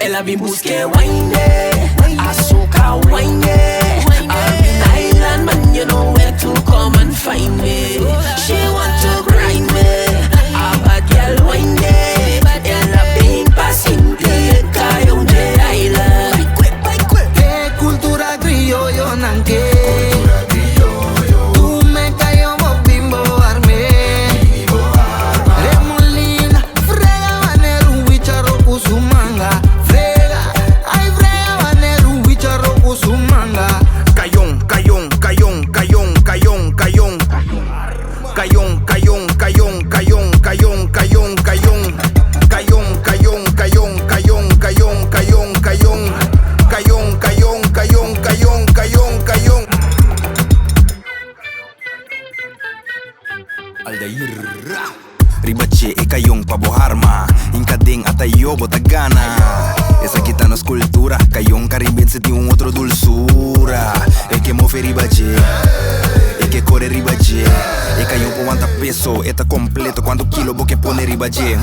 Ela vem buscar wine, açúcar wine. I'm in Island, man, you know where to come and find me. She want to grind me, a bad girl wine. Ela vem pa simple, caiu de Island. Que cultura criollo nanque. Tú me cayó bimbo arme. Remolina, frega vaneru bicharro kusumanga. Frega, ay frega vaneru bicharro kusumanga. Cayón, cayón, cayón, cayón, cayón, cayón. Cayón, cayón, cayón, cayón, cayón, cayón, cayón. Cayón, cayón, cayón, cayón, cayón, cayón, cayón. Cayón, cayón, cayón, cayón, cayón, cayón. Aldair Ribache e kayong paboharma Inkading atayo botagana Esa kita nos cultura Kayong karibin sa tiyong otro dulsura E que mofe ribache E que corre ribache E kayong puwanta peso Eta completo Quanto kilo bo que pone ribache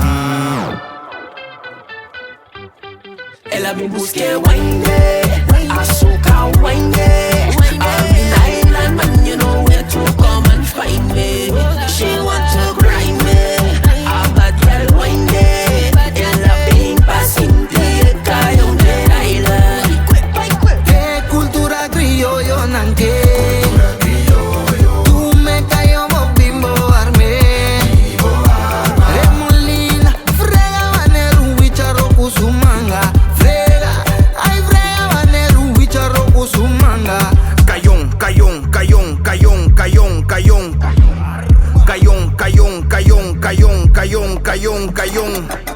Ela vem buscar wine, açúcar wine. I'm in Island, man, you know where to come and find me. She want to grind me, a bad girl wine. Ela vem pa simple, caiu de Island. Que cultura criollo nanque. Tú me cayó bimbo arme. Remolina, frega vaneru bicharro kusumanga. Cayón, cayón, cayón, cayón, cayón, cayón. Cayón, cayón, cayón, cayón, cayón, cayón, cayón.